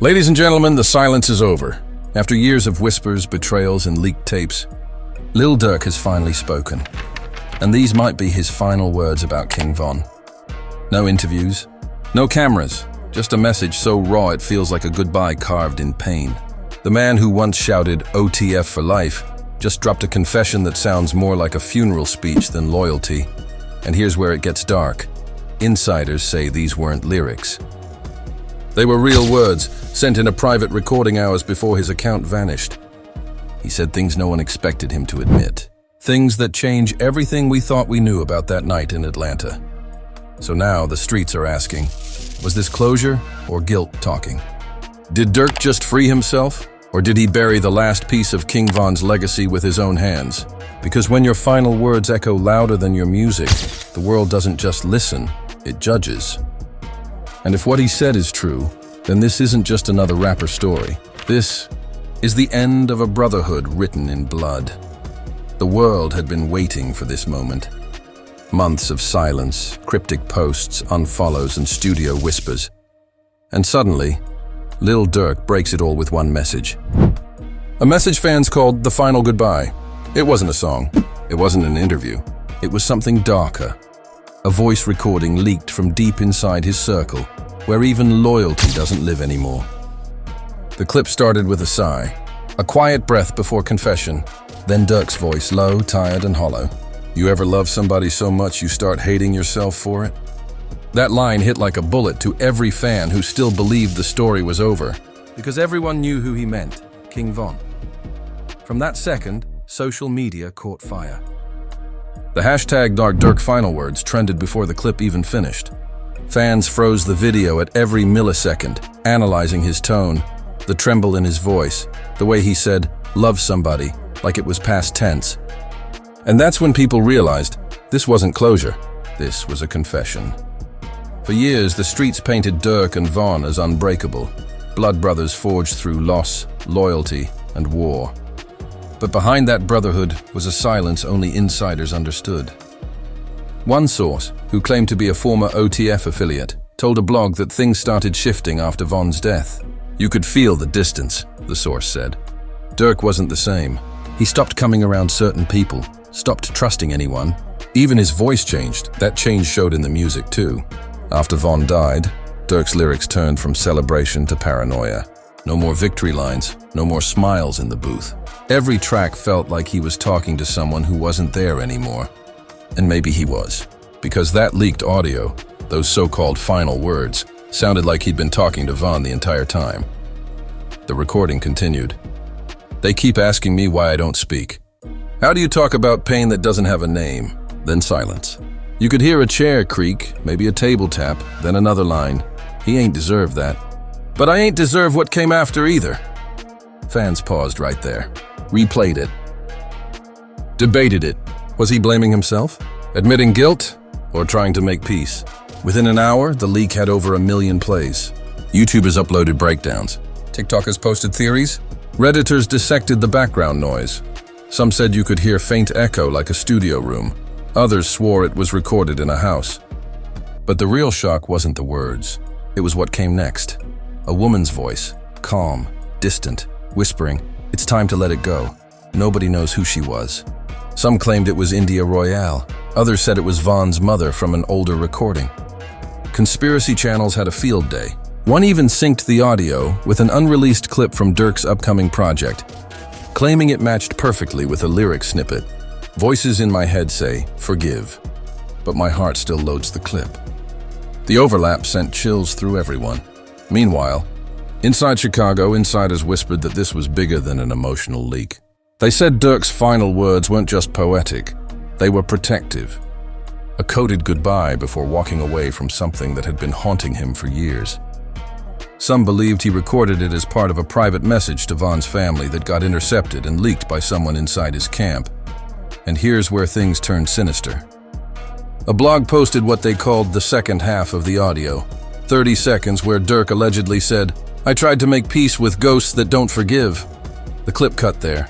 Ladies and gentlemen, the silence is over. After years of whispers, betrayals, and leaked tapes, Lil Durk has finally spoken. And these might be his final words about King Von. No interviews, no cameras, just a message so raw it feels like a goodbye carved in pain. The man who once shouted OTF for life just dropped a confession that sounds more like a funeral speech than loyalty. And here's where it gets dark. Insiders say these weren't lyrics. They were real words, sent in a private recording hours before his account vanished. He said things no one expected him to admit. Things that change everything we thought we knew about that night in Atlanta. So now the streets are asking, was this closure or guilt talking? Did Durk just free himself? Or did he bury the last piece of King Von's legacy with his own hands? Because when your final words echo louder than your music, the world doesn't just listen, it judges. And if what he said is true, then this isn't just another rapper story. This is the end of a brotherhood written in blood. The world had been waiting for this moment. Months of silence, cryptic posts, unfollows, and studio whispers. And suddenly, Lil Durk breaks it all with one message. A message fans called the final goodbye. It wasn't a song. It wasn't an interview. It was something darker. A voice recording leaked from deep inside his circle, where even loyalty doesn't live anymore. The clip started with a sigh, a quiet breath before confession, then Durk's voice, low, tired, and hollow. You ever love somebody so much you start hating yourself for it? That line hit like a bullet to every fan who still believed the story was over, because everyone knew who he meant, King Von. From that second, social media caught fire. The hashtag #Durk Final Words trended before the clip even finished. Fans froze the video at every millisecond, analyzing his tone, the tremble in his voice, the way he said, love somebody, like it was past tense. And that's when people realized this wasn't closure, this was a confession. For years, the streets painted Durk and Von as unbreakable, blood brothers forged through loss, loyalty, and war. But behind that brotherhood was a silence only insiders understood. One source, who claimed to be a former OTF affiliate, told a blog that things started shifting after Von's death. You could feel the distance, the source said. Durk wasn't the same. He stopped coming around certain people, stopped trusting anyone. Even his voice changed. That change showed in the music too. After Von died, Durk's lyrics turned from celebration to paranoia. No more victory lines, no more smiles in the booth. Every track felt like he was talking to someone who wasn't there anymore. And maybe he was, because that leaked audio, those so-called final words, sounded like he'd been talking to Von the entire time. The recording continued. They keep asking me why I don't speak. How do you talk about pain that doesn't have a name? Then silence. You could hear a chair creak, maybe a table tap, then another line. He ain't deserved that. But I ain't deserve what came after either. Fans paused right there, replayed it, debated it. Was he blaming himself? Admitting guilt? Or trying to make peace? Within an hour, the leak had over 1 million plays. YouTubers uploaded breakdowns. TikTokers posted theories. Redditors dissected the background noise. Some said you could hear faint echo like a studio room. Others swore it was recorded in a house. But the real shock wasn't the words. It was what came next. A woman's voice, calm, distant, whispering, "It's time to let it go." Nobody knows who she was. Some claimed it was India Royale. Others said it was Von's mother from an older recording. Conspiracy channels had a field day. One even synced the audio with an unreleased clip from Durk's upcoming project, claiming it matched perfectly with a lyric snippet. Voices in my head say, forgive, but my heart still loads the clip. The overlap sent chills through everyone. Meanwhile, inside Chicago, insiders whispered that this was bigger than an emotional leak. They said Durk's final words weren't just poetic, they were protective. A coded goodbye before walking away from something that had been haunting him for years. Some believed he recorded it as part of a private message to Von's family that got intercepted and leaked by someone inside his camp. And here's where things turned sinister. A blog posted what they called the second half of the audio, 30 seconds where Durk allegedly said, "I tried to make peace with ghosts that don't forgive." The clip cut there.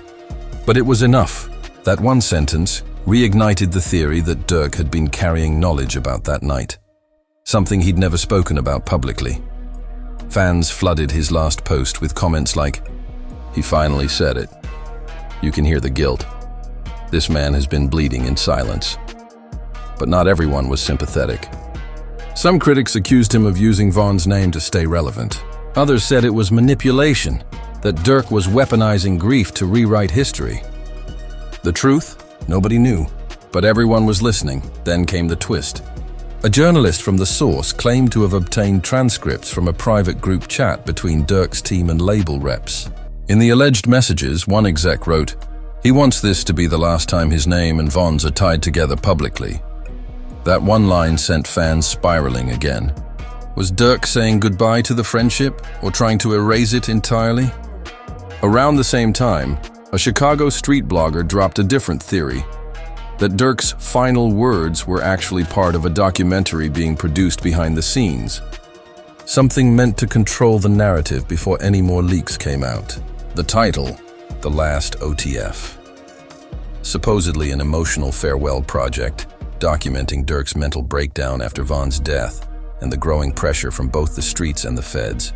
But it was enough. That one sentence reignited the theory that Durk had been carrying knowledge about that night, something he'd never spoken about publicly. Fans flooded his last post with comments like, "He finally said it. You can hear the guilt. This man has been bleeding in silence." But not everyone was sympathetic. Some critics accused him of using Von's name to stay relevant. Others said it was manipulation, that Durk was weaponizing grief to rewrite history. The truth? Nobody knew, but everyone was listening. Then came the twist. A journalist from The Source claimed to have obtained transcripts from a private group chat between Durk's team and label reps. In the alleged messages, one exec wrote, "He wants this to be the last time his name and Von's are tied together publicly." That one line sent fans spiraling again. Was Durk saying goodbye to the friendship or trying to erase it entirely? Around the same time, a Chicago street blogger dropped a different theory, that Durk's final words were actually part of a documentary being produced behind the scenes. Something meant to control the narrative before any more leaks came out. The title, The Last OTF. Supposedly an emotional farewell project, documenting Durk's mental breakdown after Von's death and the growing pressure from both the streets and the feds.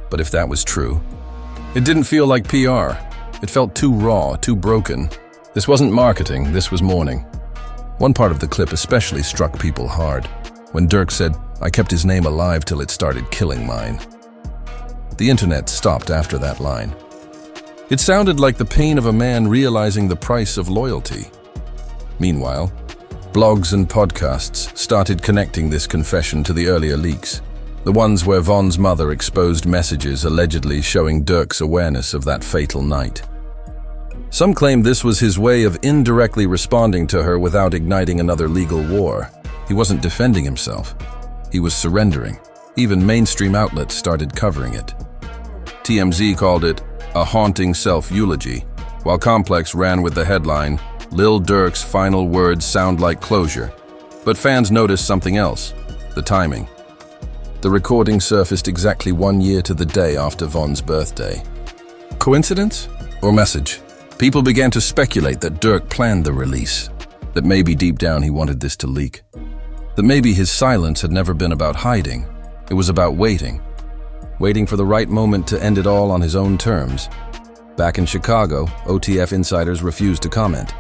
But if that was true, it didn't feel like PR. It felt too raw, too broken. This wasn't marketing, this was mourning. One part of the clip especially struck people hard, when Durk said, "I kept his name alive till it started killing mine." The internet stopped after that line. It sounded like the pain of a man realizing the price of loyalty. Meanwhile, blogs and podcasts started connecting this confession to the earlier leaks, the ones where Von's mother exposed messages allegedly showing Durk's awareness of that fatal night. Some claimed this was his way of indirectly responding to her without igniting another legal war. He wasn't defending himself. He was surrendering. Even mainstream outlets started covering it. TMZ called it a haunting self-eulogy, while Complex ran with the headline, "Lil Durk's final words sound like closure." But fans noticed something else, the timing. The recording surfaced exactly 1 year to the day after Von's birthday. Coincidence or message? People began to speculate that Durk planned the release, that maybe deep down he wanted this to leak, that maybe his silence had never been about hiding, it was about waiting for the right moment to end it all on his own terms. Back in Chicago, OTF insiders refused to comment.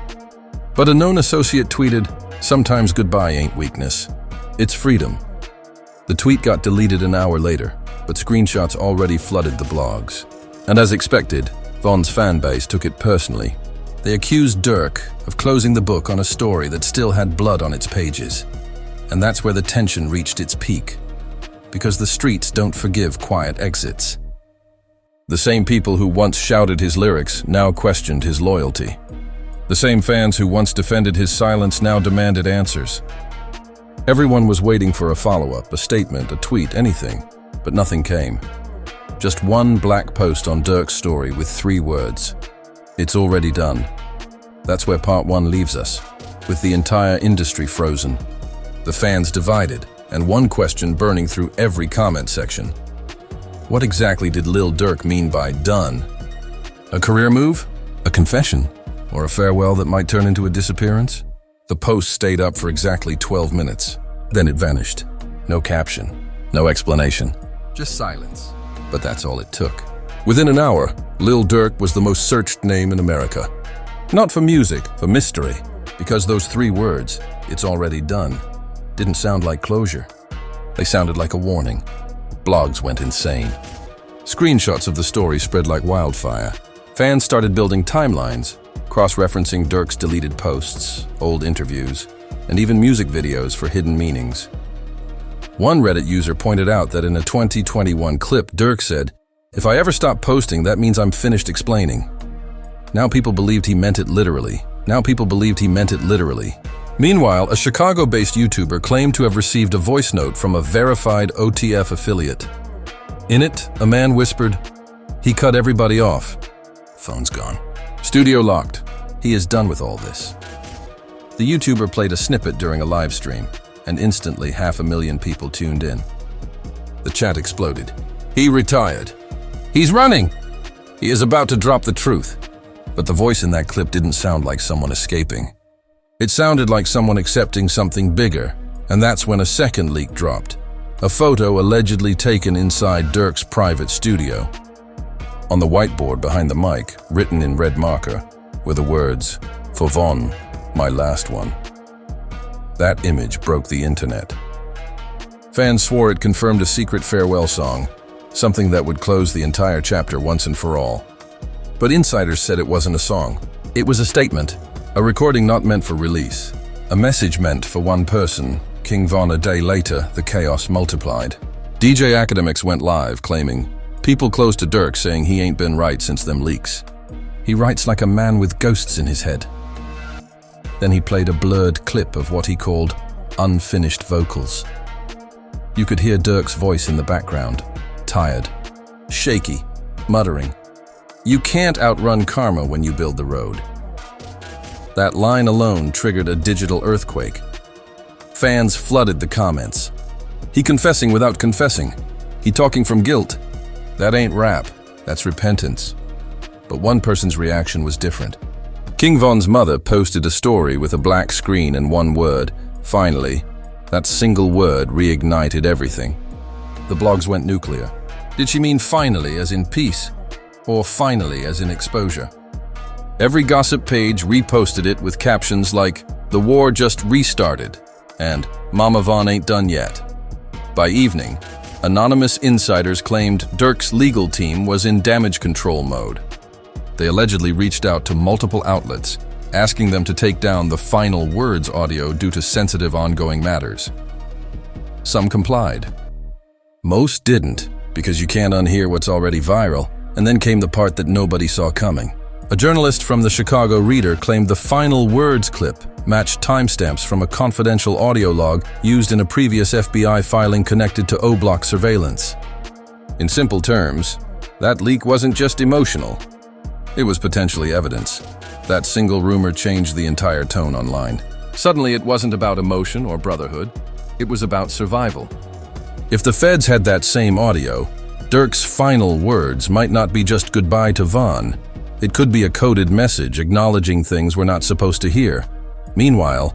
But a known associate tweeted, "Sometimes goodbye ain't weakness, it's freedom." The tweet got deleted an hour later, but screenshots already flooded the blogs. And as expected, Von's fanbase took it personally. They accused Durk of closing the book on a story that still had blood on its pages. And that's where the tension reached its peak. Because the streets don't forgive quiet exits. The same people who once shouted his lyrics now questioned his loyalty. The same fans who once defended his silence now demanded answers. Everyone was waiting for a follow-up, a statement, a tweet, anything, but nothing came. Just one black post on Durk's story with 3 words. "It's already done." That's where part 1 leaves us, with the entire industry frozen, the fans divided, and one question burning through every comment section. What exactly did Lil Durk mean by done? A career move? A confession? Or a farewell that might turn into a disappearance? The post stayed up for exactly 12 minutes. Then it vanished. No caption, no explanation, just silence. But that's all it took. Within an hour, Lil Durk was the most searched name in America. Not for music, for mystery, because those 3 words, "It's already done," didn't sound like closure. They sounded like a warning. Blogs went insane. Screenshots of the story spread like wildfire. Fans started building timelines, cross-referencing Durk's deleted posts, old interviews, and even music videos for hidden meanings. One Reddit user pointed out that in a 2021 clip, Durk said, "If I ever stop posting, that means I'm finished explaining." Now people believed he meant it literally. Meanwhile, a Chicago-based YouTuber claimed to have received a voice note from a verified OTF affiliate. In it, a man whispered, "He cut everybody off. Phone's gone. Studio locked. He is done with all this." The YouTuber played a snippet during a live stream, and instantly 500,000 people tuned in. The chat exploded. "He retired. He's running. He is about to drop the truth." But the voice in that clip didn't sound like someone escaping. It sounded like someone accepting something bigger, and that's when a second leak dropped. a photo allegedly taken inside Durk's private studio. On the whiteboard behind the mic, written in red marker, were the words, "For Von, my last one." That image broke the internet. Fans swore it confirmed a secret farewell song, something that would close the entire chapter once and for all. But insiders said it wasn't a song. It was a statement, a recording not meant for release, a message meant for one person, King Von. A day later, the chaos multiplied. DJ Academics went live, claiming, "People close to Durk saying he ain't been right since them leaks. He writes like a man with ghosts in his head." Then he played a blurred clip of what he called unfinished vocals. You could hear Durk's voice in the background, tired, shaky, muttering, "You can't outrun karma when you build the road." That line alone triggered a digital earthquake. Fans flooded the comments. He confessing without confessing. He talking from guilt. That ain't rap, that's repentance. But one person's reaction was different. King Von's mother posted a story with a black screen and one word, "Finally." That single word reignited everything. The blogs went nuclear. Did she mean finally as in peace? Or finally as in exposure? Every gossip page reposted it with captions like, "The war just restarted," and "Mama Von ain't done yet." By evening, anonymous insiders claimed Durk's legal team was in damage control mode. They allegedly reached out to multiple outlets, asking them to take down the final words audio due to sensitive ongoing matters. Some complied. Most didn't, because you can't unhear what's already viral, and then came the part that nobody saw coming. A journalist from the Chicago Reader claimed the final words clip matched timestamps from a confidential audio log used in a previous FBI filing connected to O-Block surveillance. In simple terms, that leak wasn't just emotional. It was potentially evidence. That single rumor changed the entire tone online. Suddenly, it wasn't about emotion or brotherhood. It was about survival. If the feds had that same audio, Durk's final words might not be just goodbye to Von. It could be a coded message acknowledging things we're not supposed to hear. Meanwhile,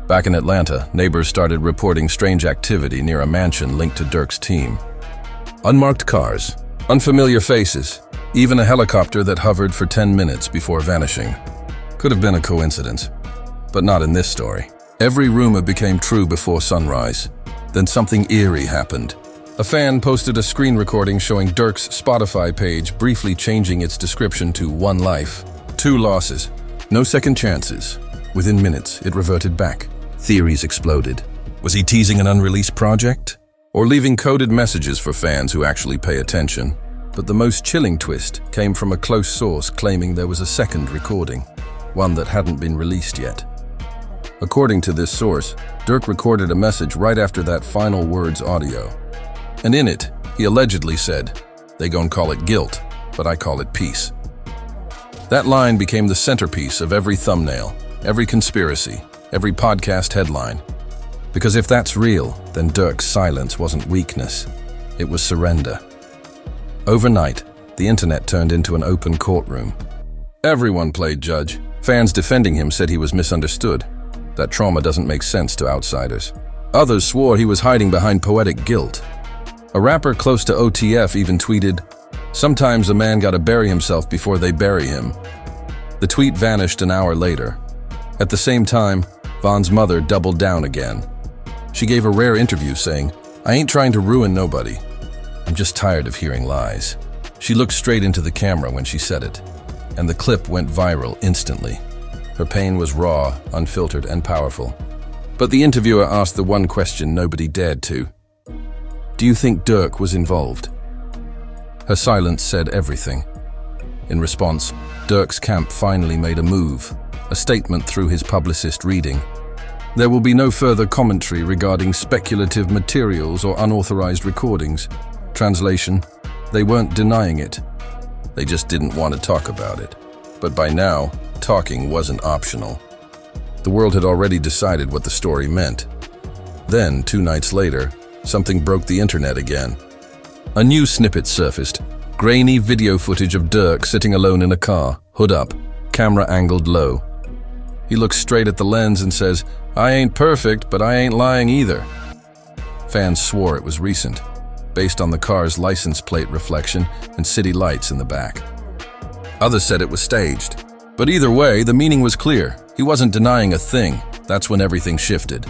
back in Atlanta, neighbors started reporting strange activity near a mansion linked to Durk's team. Unmarked cars, unfamiliar faces, even a helicopter that hovered for 10 minutes before vanishing. Could have been a coincidence, but not in this story. Every rumor became true before sunrise. Then something eerie happened. A fan posted a screen recording showing Durk's Spotify page briefly changing its description to "one life, 2 losses, no second chances." Within minutes, it reverted back. Theories exploded. Was he teasing an unreleased project? Or leaving coded messages for fans who actually pay attention? But the most chilling twist came from a close source claiming there was a second recording, one that hadn't been released yet. According to this source, Durk recorded a message right after that final words audio. And in it, he allegedly said, "They gon' call it guilt, but I call it peace." That line became the centerpiece of every thumbnail, every conspiracy, every podcast headline. Because if that's real, then Durk's silence wasn't weakness, it was surrender. Overnight, the internet turned into an open courtroom. Everyone played judge. Fans defending him said he was misunderstood, that trauma doesn't make sense to outsiders. Others swore he was hiding behind poetic guilt. A rapper close to OTF even tweeted, "Sometimes a man gotta bury himself before they bury him." The tweet vanished an hour later. At the same time, Von's mother doubled down again. She gave a rare interview saying, "I ain't trying to ruin nobody. I'm just tired of hearing lies." She looked straight into the camera when she said it, and the clip went viral instantly. Her pain was raw, unfiltered, and powerful. But the interviewer asked the one question nobody dared to. Do you think Durk was involved? Her silence said everything. In response, Durk's camp finally made a move, a statement through his publicist reading. There will be no further commentary regarding speculative materials or unauthorized recordings. Translation, they weren't denying it. They just didn't want to talk about it. But by now, talking wasn't optional. The world had already decided what the story meant. Then, 2 nights later, something broke the internet again. A new snippet surfaced, grainy video footage of Durk sitting alone in a car, hood up, camera angled low. He looks straight at the lens and says, "I ain't perfect, but I ain't lying either." Fans swore it was recent, based on the car's license plate reflection and city lights in the back. Others said it was staged. But either way, the meaning was clear. He wasn't denying a thing. That's when everything shifted.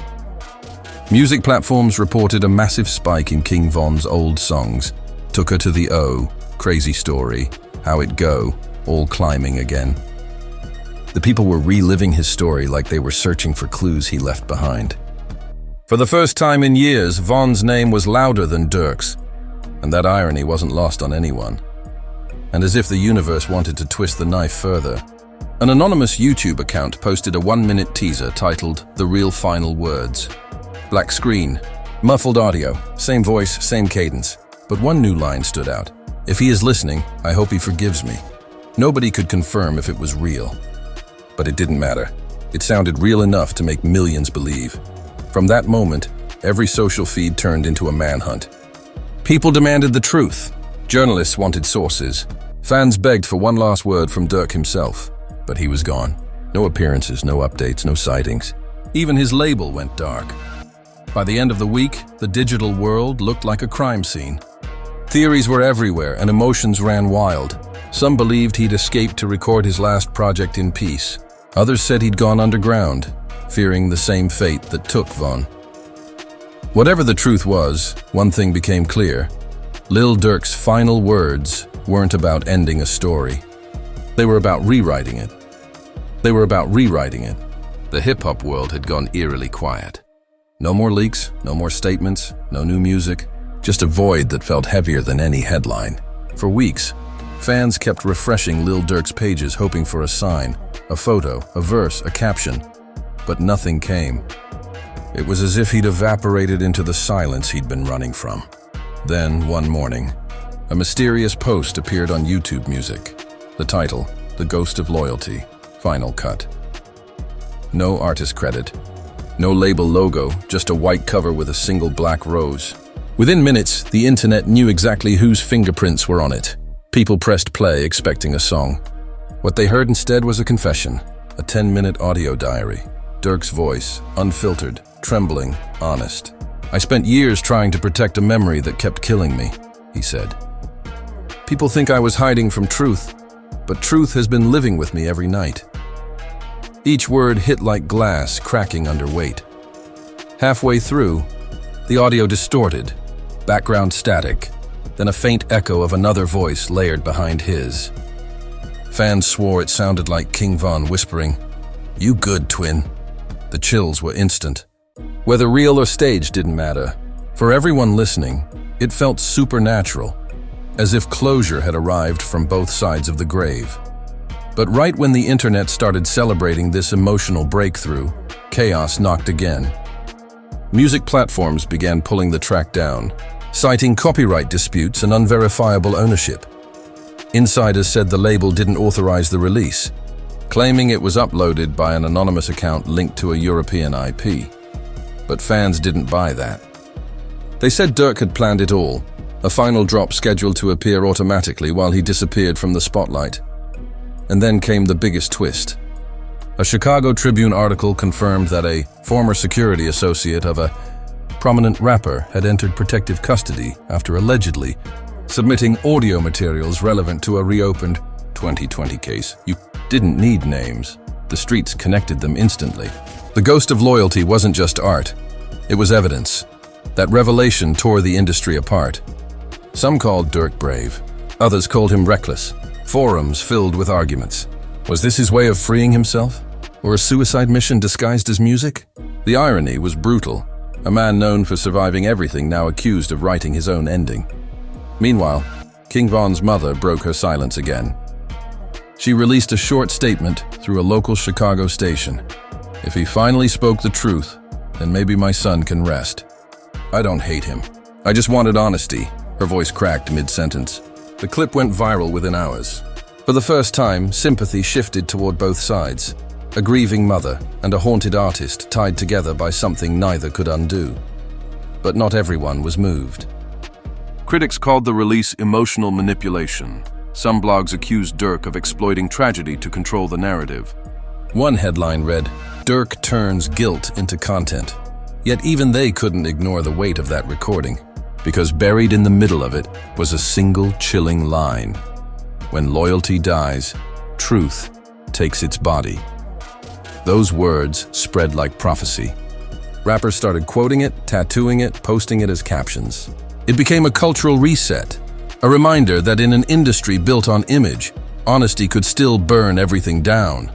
Music platforms reported a massive spike in King Von's old songs. Took Her to the O, Crazy Story, How It Go, all climbing again. The people were reliving his story like they were searching for clues he left behind. For the first time in years, Von's name was louder than Durk's, and that irony wasn't lost on anyone. And as if the universe wanted to twist the knife further, an anonymous YouTube account posted a 1-minute teaser titled The Real Final Words. Black screen, muffled audio, same voice, same cadence, but one new line stood out. If he is listening, I hope he forgives me. Nobody could confirm if it was real. But it didn't matter. It sounded real enough to make millions believe. From that moment, every social feed turned into a manhunt. People demanded the truth. Journalists wanted sources. Fans begged for one last word from Durk himself. But he was gone. No appearances, no updates, no sightings. Even his label went dark. By the end of the week, the digital world looked like a crime scene. Theories were everywhere and emotions ran wild. Some believed he'd escaped to record his last project in peace. Others said he'd gone underground, fearing the same fate that took Von. Whatever the truth was, one thing became clear. Lil Durk's final words weren't about ending a story. They were about rewriting it. The hip-hop world had gone eerily quiet. No more leaks, no more statements, no new music, just a void that felt heavier than any headline. For weeks, fans kept refreshing Lil Durk's pages hoping for a sign, a photo, a verse, a caption, but nothing came. It was as if he'd evaporated into the silence he'd been running from. Then, one morning, a mysterious post appeared on YouTube Music. The title, The Ghost of Loyalty, Final Cut. No artist credit, no label logo, just a white cover with a single black rose. Within minutes, the internet knew exactly whose fingerprints were on it. People pressed play expecting a song. What they heard instead was a confession, a 10-minute audio diary. Durk's voice, unfiltered, trembling, honest. I spent years trying to protect a memory that kept killing me, he said. People think I was hiding from truth, but truth has been living with me every night. Each word hit like glass cracking under weight. Halfway through, the audio distorted, background static, then a faint echo of another voice layered behind his. Fans swore it sounded like King Von whispering, "You good, twin." The chills were instant. Whether real or staged didn't matter. For everyone listening, it felt supernatural, as if closure had arrived from both sides of the grave. But right when the internet started celebrating this emotional breakthrough, chaos knocked again. Music platforms began pulling the track down, citing copyright disputes and unverifiable ownership. Insiders said the label didn't authorize the release, claiming it was uploaded by an anonymous account linked to a European IP. But fans didn't buy that. They said Durk had planned it all, a final drop scheduled to appear automatically while he disappeared from the spotlight. And then came the biggest twist. A Chicago Tribune article confirmed that a former security associate of a prominent rapper had entered protective custody after allegedly submitting audio materials relevant to a reopened 2020 case. You didn't need names. The streets connected them instantly. The Ghost of Loyalty wasn't just art. It was evidence. That revelation tore the industry apart. Some called Durk brave. Others called him reckless. Forums filled with arguments. Was this his way of freeing himself? Or a suicide mission disguised as music? The irony was brutal. A man known for surviving everything now accused of writing his own ending. Meanwhile, King Von's mother broke her silence again. She released a short statement through a local Chicago station. If he finally spoke the truth, then maybe my son can rest. I don't hate him. I just wanted honesty. Her voice cracked mid-sentence. The clip went viral within hours. For the first time, sympathy shifted toward both sides. A grieving mother and a haunted artist tied together by something neither could undo. But not everyone was moved. Critics called the release emotional manipulation. Some blogs accused Durk of exploiting tragedy to control the narrative. One headline read, "Durk turns guilt into content." Yet even they couldn't ignore the weight of that recording, because buried in the middle of it was a single chilling line. When loyalty dies, truth takes its body. Those words spread like prophecy. Rappers started quoting it, tattooing it, posting it as captions. It became a cultural reset, a reminder that in an industry built on image, honesty could still burn everything down.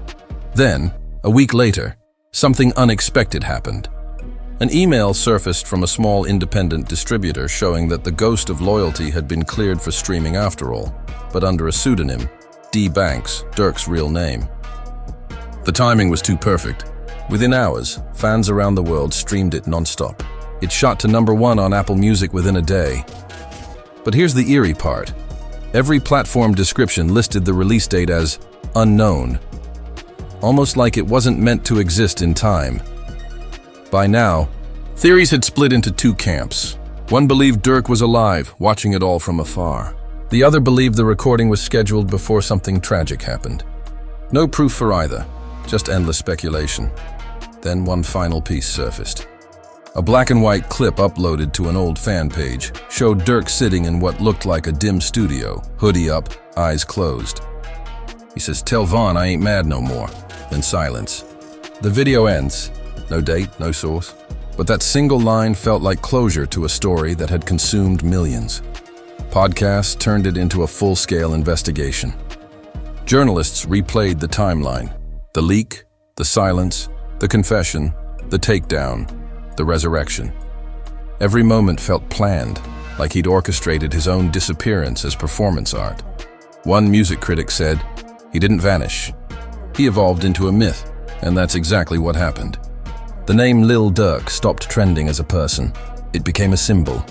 Then, a week later, something unexpected happened. An email surfaced from a small independent distributor showing that the ghost of loyalty had been cleared for streaming after all, but under a pseudonym, D. Banks, Durk's real name. The timing was too perfect. Within hours, fans around the world streamed it non-stop. It shot to #1 on Apple Music within a day. But here's the eerie part. Every platform description listed the release date as unknown, almost like it wasn't meant to exist in time. By now, theories had split into two camps. One believed Durk was alive, watching it all from afar. The other believed the recording was scheduled before something tragic happened. No proof for either, just endless speculation. Then one final piece surfaced. A black and white clip uploaded to an old fan page showed Durk sitting in what looked like a dim studio, hoodie up, eyes closed. He says, "Tell Von I ain't mad no more." Then silence. The video ends. No date, no source. But that single line felt like closure to a story that had consumed millions. Podcasts turned it into a full-scale investigation. Journalists replayed the timeline. The leak, the silence, the confession, the takedown, the resurrection. Every moment felt planned, like he'd orchestrated his own disappearance as performance art. One music critic said, "He didn't vanish. He evolved into a myth," and that's exactly what happened. The name Lil Durk stopped trending as a person. It became a symbol.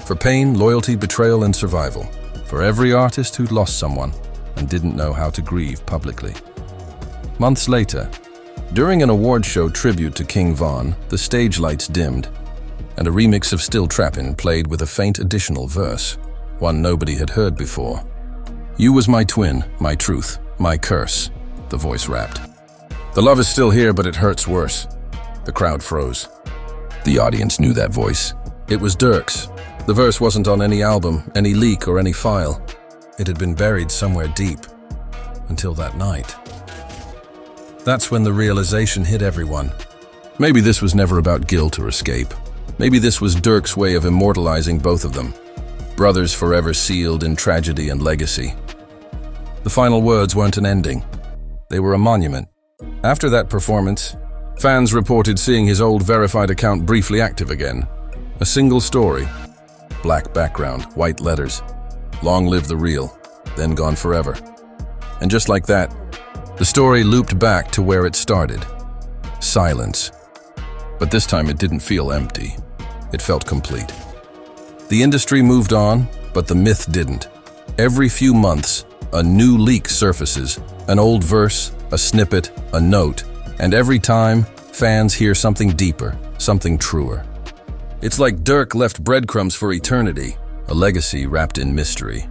For pain, loyalty, betrayal, and survival. For every artist who'd lost someone and didn't know how to grieve publicly. Months later, during an award show tribute to King Von, the stage lights dimmed, and a remix of Still Trappin' played with a faint additional verse, one nobody had heard before. "You was my twin, my truth, my curse," the voice rapped. "The love is still here, but it hurts worse." The crowd froze. The audience knew that voice. It was Durk's. The verse wasn't on any album, any leak, or any file. It had been buried somewhere deep. Until that night. That's when the realization hit everyone. Maybe this was never about guilt or escape. Maybe this was Durk's way of immortalizing both of them. Brothers forever sealed in tragedy and legacy. The final words weren't an ending. They were a monument. After that performance, fans reported seeing his old verified account briefly active again. A single story. Black background, white letters. "Long live the real," then gone forever. And just like that, the story looped back to where it started. Silence. But this time it didn't feel empty. It felt complete. The industry moved on, but the myth didn't. Every few months, a new leak surfaces, an old verse, a snippet, a note, and every time, fans hear something deeper, something truer. It's like Durk left breadcrumbs for eternity, a legacy wrapped in mystery.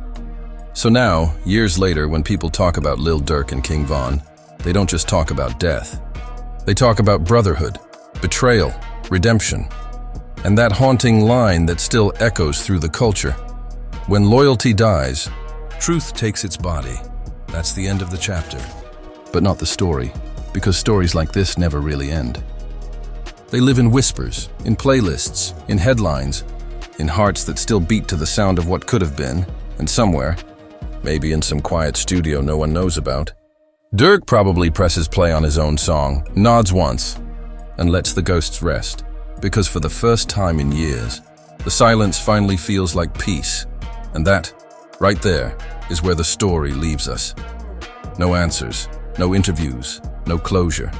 So now, years later, when people talk about Lil Durk and King Von, they don't just talk about death. They talk about brotherhood, betrayal, redemption, and that haunting line that still echoes through the culture. When loyalty dies, truth takes its body. That's the end of the chapter. But not the story, because stories like this never really end. They live in whispers, in playlists, in headlines, in hearts that still beat to the sound of what could have been, and somewhere, maybe in some quiet studio no one knows about, Durk probably presses play on his own song, nods once, and lets the ghosts rest. Because for the first time in years, the silence finally feels like peace. And that, right there, is where the story leaves us. No answers, no interviews, no closure.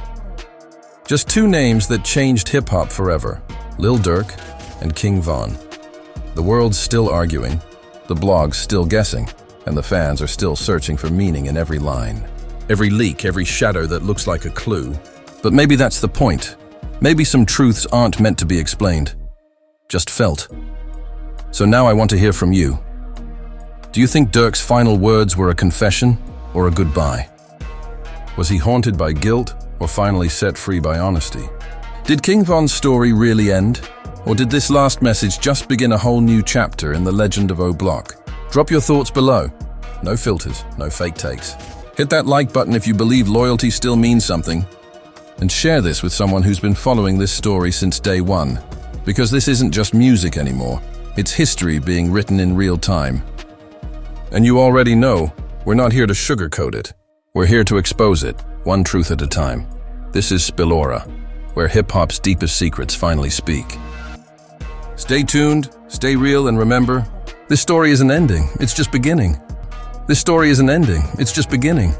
Just two names that changed hip-hop forever, Lil Durk and King Von. The world's still arguing, the blogs still guessing, and the fans are still searching for meaning in every line. Every leak, every shadow that looks like a clue. But maybe that's the point. Maybe some truths aren't meant to be explained, just felt. So now I want to hear from you. Do you think Durk's final words were a confession or a goodbye? Was he haunted by guilt or finally set free by honesty? Did King Von's story really end? Or did this last message just begin a whole new chapter in the legend of O Block? Drop your thoughts below. No filters, no fake takes. Hit that like button if you believe loyalty still means something. And share this with someone who's been following this story since day one. Because this isn't just music anymore. It's history being written in real time. And you already know, we're not here to sugarcoat it. We're here to expose it, one truth at a time. This is Spillora, where hip-hop's deepest secrets finally speak. Stay tuned, stay real, and remember, this story isn't ending, it's just beginning. This story isn't ending, it's just beginning.